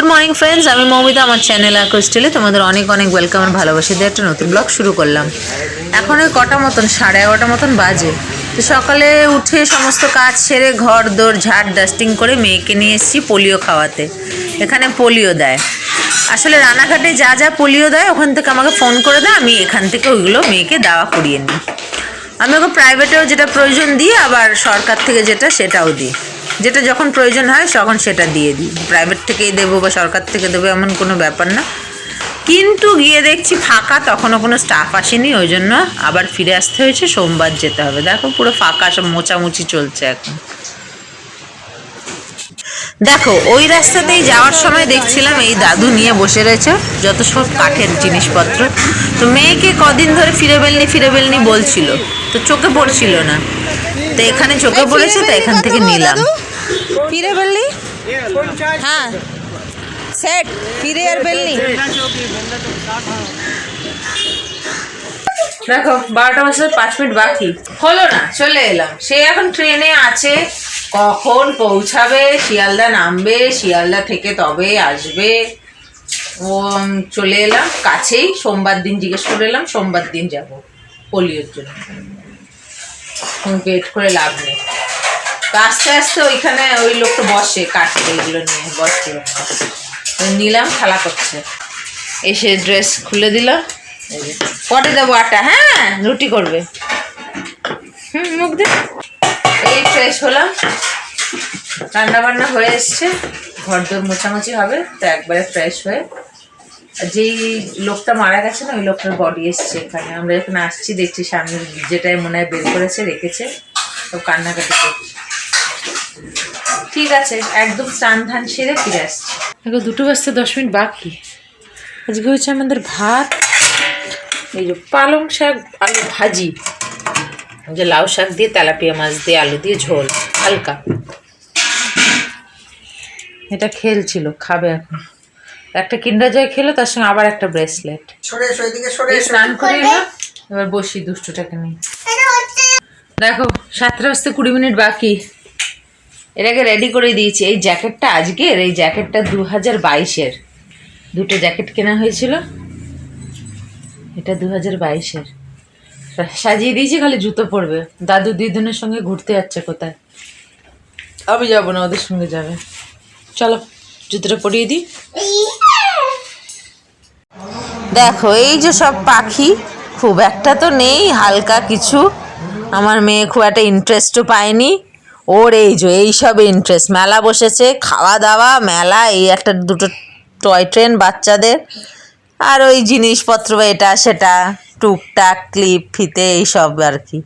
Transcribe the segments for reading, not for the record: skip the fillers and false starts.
Good morning friends, আমি মৌমিতা। আমার channel আকোস্টেলে তোমাদের অনেক অনেক ওয়েলকাম আর ভালোবাসা দিয়ে একটা নতুন ব্লগ শুরু করলাম। এখন ওই কটা মতন 11:30 মতন বাজে। তো সকালে উঠে সমস্ত কাজ সেরে ঘর দোর ঝাড় ডাস্টিং করে মেয়েকে নিয়ে এসেছি পোলিও খাওয়াতে। এখানে পোলিও দেয়। আসলে রানাঘাটে যা যা পোলিও দেয় ওখান থেকে আমাকে ফোন করে দেয়, আমি এখান থেকে ওইগুলো মেয়েকে দেওয়া করিয়ে নিই। আমি ওকে প্রাইভেটেও যেটা প্রয়োজন দিই, আবার সরকার থেকে যেটা সেটাও দিই। যেটা যখন প্রয়োজন হয় তখন সেটা দিয়ে দিই। প্রাইভেট থেকেই দেবো বা সরকার থেকে দেবো এমন কোনো ব্যাপার না। কিন্তু গিয়ে দেখছি ফাঁকা, তখনও কোনো স্টাফ আসেনি, ওই জন্য আবার ফিরে আসতে হয়েছে। সোমবার যেতে হবে। দেখো পুরো ফাঁকা, সব মোছামুছি চলছে এখন। দেখো ওই রাস্তাতেই যাওয়ার সময় দেখছিলাম এই দাদু নিয়ে বসে রয়েছে যত সব কাঠের জিনিসপত্র। তো মেয়েকে কদিন ধরে ফিরে বেলনি বলছিল, তো চোখে পড়ছিল না। তো এখানে চোখে পড়েছে, তো এখান থেকে নিলাম। ফিরে বেলনি, হ্যাঁ সেট ফিরে আর বেলনি। দেখো 12টা বাজে 5 মিনিট বাকি, হলো না, চলে এলাম। সে এখন ট্রেনে আছে, কখন পৌঁছাবে, শিয়ালদা নামবে, শিয়ালদা থেকে তবে আসবে। ও চলে এলাম কাছেই। সোমবার দিন জিজ্ঞেস করে এলাম, সোমবার দিন যাব পোলিওর জন্য। ওয়েট করে লাভ নেই। তো আস্তে আস্তে ওইখানে ওই লোকটা বসে কাটতে, এইগুলো নিয়ে বসে নিলাম। খেলা করছে, এসে ড্রেস খুলে দিলাম। পরে দেবো আটা, হ্যাঁ রুটি করবে। মুখ দে। এই ফ্রেশ হলাম, রান্না বান্না হয়ে এসছে, ঘর দোর মোছামুছি হবে। তো একবারে ফ্রেশ হয়ে, যেই লোকটা মারা গেছে না ওই লোকটার বডি এসছে এখানে। আমরা এখানে আসছি, দেখছি সামনে যেটাই মনে হয় বের করেছে রেখেছে, সব কান্নাকাটি করছি। ঠিক আছে, একদম স্নান ধান সেরে ফিরে আসছি। দেখো 2টো বাজতে 10 মিনিট বাকি। আজকে হচ্ছে আমাদের ভাত, এই যে পালং শাক আলু ভাজি, যে লাউ শাক দিয়ে তেলাপিয়া মাছ দিয়ে আলু দিয়ে ঝোল হালকা। এটা খেলছিল, খাবে এখন। একটা কিন্ডার জয় খেলো, তার সঙ্গে আবার একটা ব্রেসলেট। স্নান করে এলাম, এবার বসি দুষ্টুটাকে নিয়ে। দেখো 7টা বাজতে 20 মিনিট বাকি। এটাকে রেডি করে দিয়েছি। এই জ্যাকেটটা আজকের, এই জ্যাকেটটা 2022-এর। 2টো জ্যাকেট কেনা হয়েছিল, এটা 2022-এর। সাজিয়ে দিয়েছি, খালি জুতো পরবে। দাদু দিদুনের সঙ্গে ঘুরতে যাচ্ছে কোথায়, আমি যাবো না, ওদের সঙ্গে যাবে। চলো জুতোটা পরিয়ে দিই। দেখো এই যে সব পাখি, খুব একটা তো নেই, হালকা কিছু। আমার মেয়ে খুব একটা ইন্টারেস্টও পায়নি। ওর এই যে এইসব ইন্টারেস্ট। মেলা বসেছে, খাওয়া দাওয়া মেলা, এই একটা 2টো টয় ট্রেন বাচ্চাদের, আর ওই জিনিসপত্র এটা সেটা টুকটাক ক্লিপ ফিতে এইসব আর কি।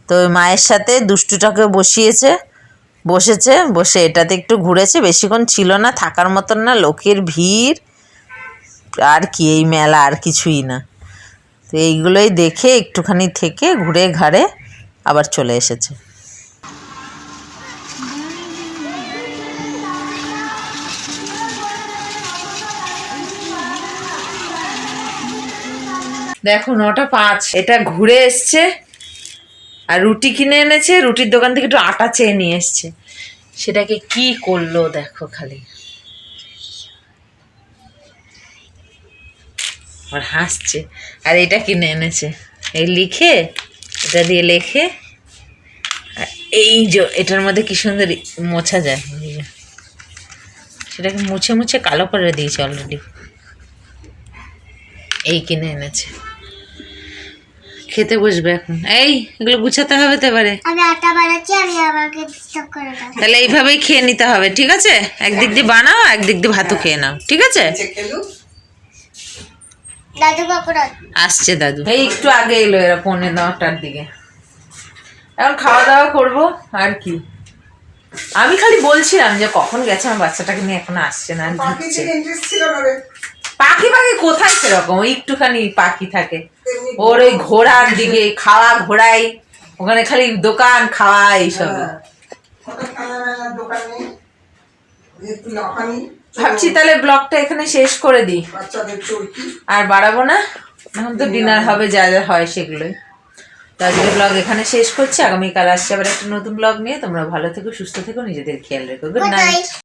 তো ওই মায়ের সাথে দুষ্টুটাকে বসেছে, বসে এটাতে একটু ঘুরেছে। বেশিক্ষণ ছিল না, থাকার মতন না, লোকের ভিড় আর কি, এই মেলা আর কিছুই না। তো এইগুলোই দেখে একটুখানি থেকে ঘুরে ঘাড়ে আবার চলে এসেছে। দেখো 9টা 5, এটা ঘুরে এসছে আর রুটি কিনে এনেছে। রুটির দোকান থেকে একটু আটা চেয়ে নিয়ে এসছে। সেটাকে কি করলো দেখো খালি, আর হাসছে। আর এটা কিনে এনেছে, এই লিখে, এটা দিয়ে লেখে। এই যে এটার মধ্যে কি সুন্দর মোছা যায়, সেটাকে মুছে মুছে কালো করে দিয়েছে অলরেডি। এই কিনে এনেছে, খেতে বসবে এখন। এই এগুলো গুছাতে হবে তো এবারে। আমি আটা বানাচ্ছি, আমি আমাকে ডিস্টার্ব করে দাও। তাহলে এইভাবেই খেয়ে নিতে হবে, ঠিক আছে? একদিক দিয়ে বানাও, একদিক দিয়ে ভাতও খেয়ে নাও, ঠিক আছে? দাদু কখন আসছে দাদু? এই একটু আগে এলো, এরা 9:45-টার দিকে। এখন খাওয়া দাওয়া করবো আর কি। আমি খালি বলছিলাম যে কখন গেছে আমার বাচ্চাটাকে নিয়ে, এখনো আসছে না। পাখি কোথায় সেরকম, ওই একটুখানি পাখি থাকে ওর ওই ঘোড়ার দিকে, খাওয়া ঘোড়াই, ওখানে খালি দোকান খাওয়া এইসব। ভাবছি তাহলে ব্লগটা এখানে শেষ করে দিই, আর বাড়াবো না। এখন তো ডিনার হবে, যা যা হয় সেগুলোই। তো আজকে ব্লগ এখানে শেষ করছি। আগামীকাল আসছে আবার একটা নতুন ব্লগ নিয়ে। তোমরা ভালো থেকো, সুস্থ থেকো, নিজেদের খেয়াল রেখো। Good night.